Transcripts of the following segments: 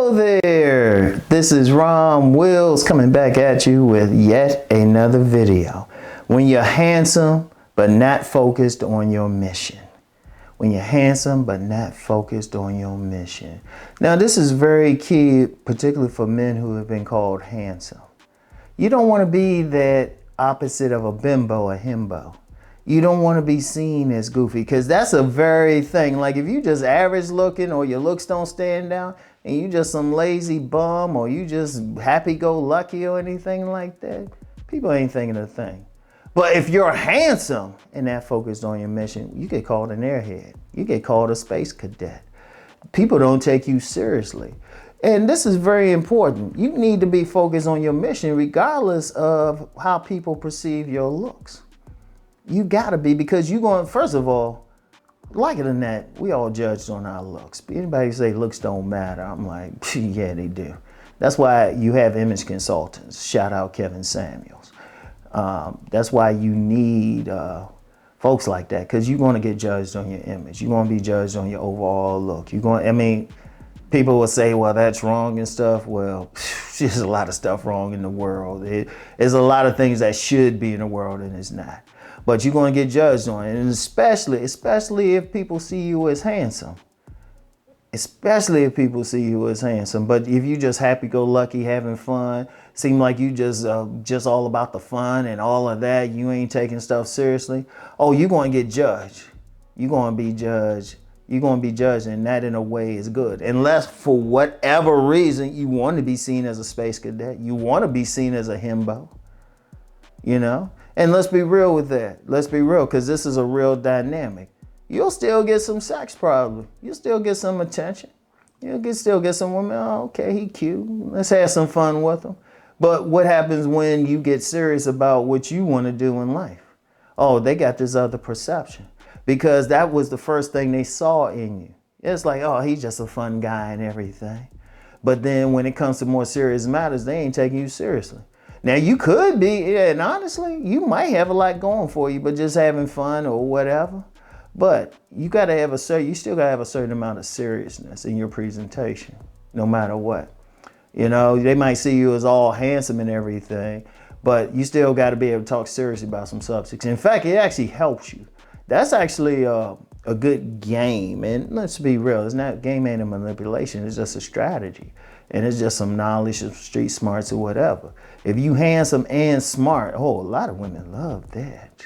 Hello there, this is Rom Wills coming back at you with yet another video. When you're handsome but not focused on your mission. When you're handsome but not focused on your mission. Now this is very key, particularly for men who have been called handsome. You don't want to be that opposite of a bimbo, a himbo. You don't want to be seen as goofy, because that's a very thing. Like if you just average looking, or your looks don't stand out, and you just some lazy bum, or you just happy-go-lucky or anything like that, people ain't thinking a thing. But if you're handsome and not focused on your mission, you get called an airhead. You get called a space cadet. People don't take you seriously. And this is very important. You need to be focused on your mission regardless of how people perceive your looks. You gotta be, because you're going, first of all, like it or not, we all judged on our looks. Anybody say looks don't matter, I'm like, yeah, they do. That's why you have image consultants. Shout out Kevin Samuels. That's why you need folks like that, because you're going to get judged on your image. You're going to be judged on your overall look. People will say, well, that's wrong and stuff. Well, there's a lot of stuff wrong in the world. There's a lot of things that should be in the world and it's not. But you're going to get judged on it, and especially if people see you as handsome. Especially if people see you as handsome. But if you just happy-go-lucky, having fun, seem like you just all about the fun and all of that, you ain't taking stuff seriously, oh, you're going to get judged. You're going to be judged. You're going to be judged, and that in a way is good. Unless for whatever reason you want to be seen as a space cadet, you want to be seen as a himbo, you know? And let's be real with that. Let's be real, because this is a real dynamic. You'll still get some sex probably. You'll still get some attention. You'll still get some women, oh, okay, he cute. Let's have some fun with him. But what happens when you get serious about what you want to do in life? Oh, they got this other perception, because that was the first thing they saw in you. It's like, oh, he's just a fun guy and everything. But then when it comes to more serious matters, they ain't taking you seriously. Now you could be, and honestly, you might have a lot going for you, but just having fun or whatever. But you still gotta have a certain amount of seriousness in your presentation, no matter what. You know, they might see you as all handsome and everything, but you still gotta be able to talk seriously about some subjects. In fact, it actually helps you. That's actually a good game. And let's be real, game ain't a manipulation, it's just a strategy. And it's just some knowledge, some street smarts or whatever. If you handsome and smart, oh, a lot of women love that.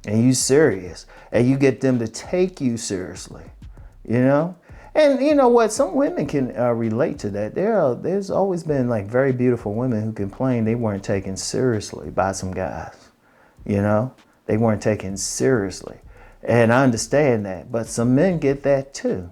And you serious. And you get them to take you seriously, you know? And you know what? Some women can relate to that. There's always been like very beautiful women who complain they weren't taken seriously by some guys, you know? They weren't taken seriously. And I understand that, but some men get that too.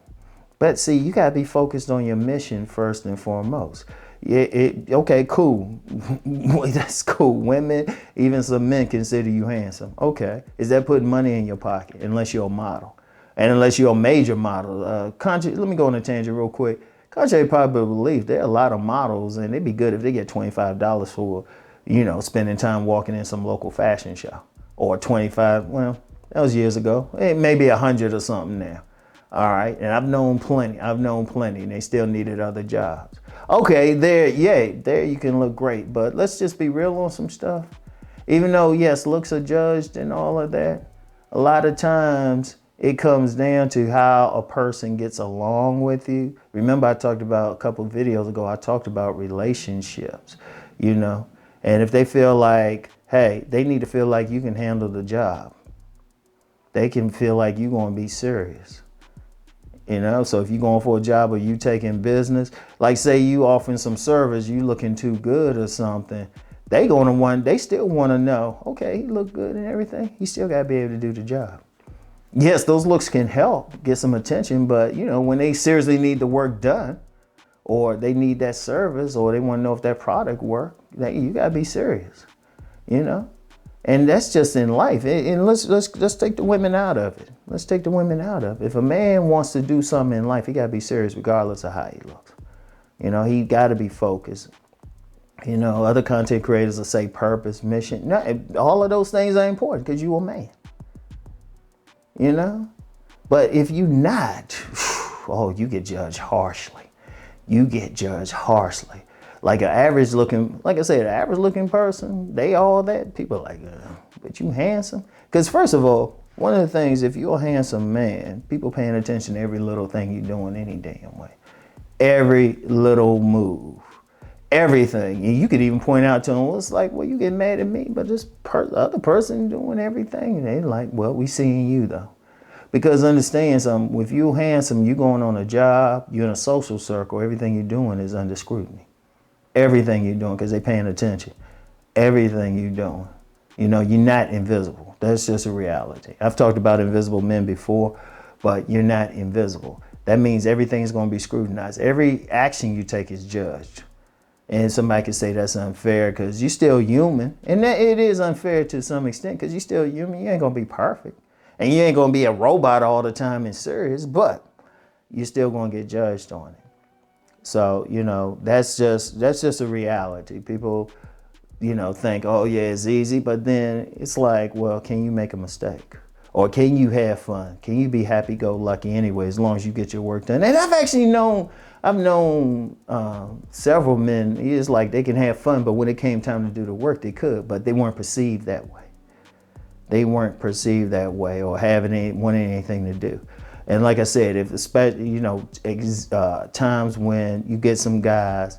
But see, you gotta be focused on your mission first and foremost. Okay, cool. That's cool. Women, even some men consider you handsome. Okay, is that putting money in your pocket? Unless you're a model, and unless you're a major model. Let me go on a tangent real quick. Contrary to popular belief, there are a lot of models, and it'd be good if they get $25 for, you know, spending time walking in some local fashion show, or 25. Well, that was years ago. Maybe 100 or something now. All right, and I've known plenty, and they still needed other jobs. Okay, there you can look great, but let's just be real on some stuff. Even though, yes, looks are judged and all of that, a lot of times it comes down to how a person gets along with you. Remember, I talked about a couple of videos ago, I talked about relationships, you know, and if they feel like, hey, they need to feel like you can handle the job. They can feel like you're going to be serious. You know, so if you're going for a job or you taking business, like say you offering some service, you looking too good or something, they still want to know, okay, he look good and everything. He still got to be able to do the job. Yes, those looks can help get some attention, but you know, when they seriously need the work done, or they need that service, or they want to know if that product work, you got to be serious, you know. And that's just in life. And let's take the women out of it. Let's take the women out of it. If a man wants to do something in life, he got to be serious regardless of how he looks. You know, he got to be focused. You know, other content creators will say purpose, mission. No, all of those things are important because you're a man. You know? But if you not, oh, you get judged harshly. you get judged harshly. Like an average looking, like I said, an average looking person, they all that. People are like, but you handsome? Because first of all, one of the things, if you're a handsome man, people paying attention to every little thing you're doing any damn way. Every little move. Everything. And you could even point out to them, well, it's like, well, you get mad at me, but this other person doing everything. And they like, well, we seeing you though. Because understand something, if you're handsome, you're going on a job, you're in a social circle, everything you're doing is under scrutiny. Everything you're doing, because they're paying attention. Everything you're doing. You know, you're not invisible. That's just a reality. I've talked about invisible men before, but you're not invisible. That means everything's going to be scrutinized. Every action you take is judged. And somebody could say that's unfair because you're still human. And that it is unfair to some extent because you're still human. You ain't going to be perfect. And you ain't going to be a robot all the time and serious, but you're still going to get judged on it. So, you know, that's just a reality. People, you know, think, oh yeah, it's easy. But then it's like, well, can you make a mistake? Or can you have fun? Can you be happy-go-lucky anyway, as long as you get your work done? And I've known several men, it's like they can have fun, but when it came time to do the work, they could, but they weren't perceived that way. They weren't perceived that way or wanting anything to do. And like I said, if especially, you know, times when you get some guys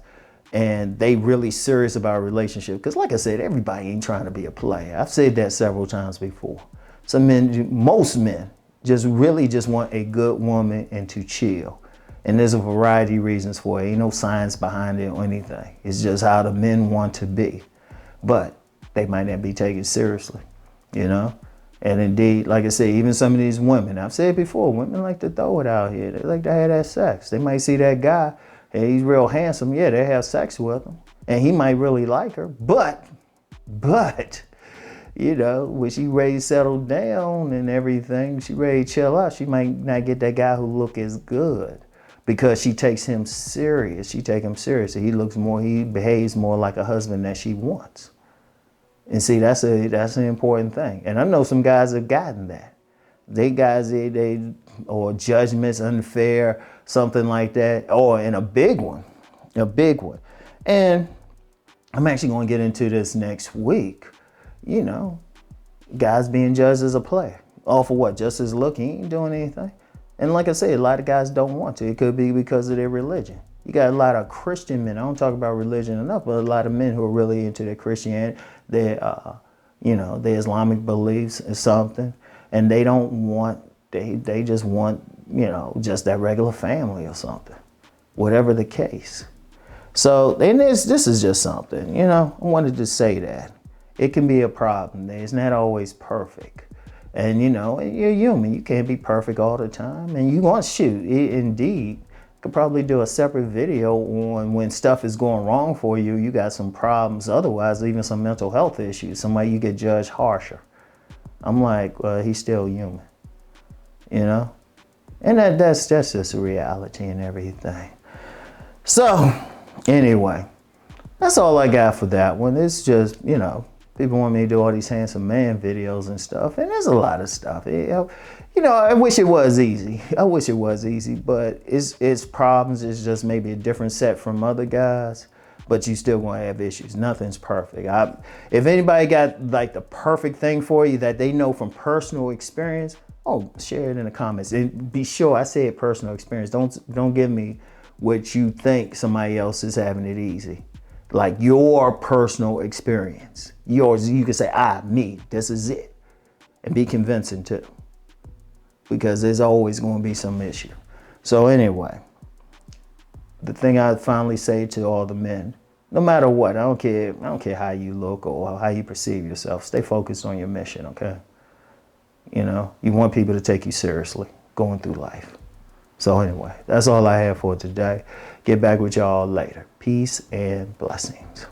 and they really serious about a relationship, because like I said, everybody ain't trying to be a player. I've said that several times before. Some men, most men, just really just want a good woman and to chill. And there's a variety of reasons for it. Ain't no science behind it or anything. It's just how the men want to be. But they might not be taken seriously, you know? And indeed, like I say, even some of these women, I've said before, women like to throw it out here. They like to have that sex. They might see that guy, hey, he's real handsome. Yeah, they have sex with him. And he might really like her. But, you know, when she ready to settle down and everything, she ready to chill out, she might not get that guy who look as good because she takes him serious. She take him serious. He behaves more like a husband that she wants. And see, that's an important thing. And I know some guys have gotten that. Or judgments unfair, something like that, or in a big one. And I'm actually going to get into this next week. You know, guys being judged as a player. All for what? Just his look. He ain't doing anything. And like I said, a lot of guys don't want to. It could be because of their religion. You got a lot of Christian men. I don't talk about religion enough, but a lot of men who are really into their Christianity, their Islamic beliefs or something, and they don't want. They just want, you know, just that regular family or something, whatever the case. So, and this is just something, you know. I wanted to say that it can be a problem. It's not always perfect, and you know, you're human. You can't be perfect all the time, and you want to shoot. Indeed. Could probably do a separate video on when stuff is going wrong for you. You got some problems. Otherwise, even some mental health issues. Somebody you get judged harsher. I'm like, he's still human, you know? And that's just a reality and everything. So, anyway, that's all I got for that one. It's just, you know, people want me to do all these handsome man videos and stuff. And there's a lot of stuff. You know, I wish it was easy. But it's problems. It's just maybe a different set from other guys. But you still gonna have issues. Nothing's perfect. If anybody got like the perfect thing for you that they know from personal experience, share it in the comments. And be sure I say it personal experience. Don't give me what you think somebody else is having it easy. Like your personal experience. Yours, you can say, me, this is it. And be convincing too. Because there's always going to be some issue. So anyway, the thing I finally say to all the men, no matter what, I don't care how you look or how you perceive yourself, stay focused on your mission, okay? You know, you want people to take you seriously going through life. So anyway, that's all I have for today. Get back with y'all later. Peace and blessings.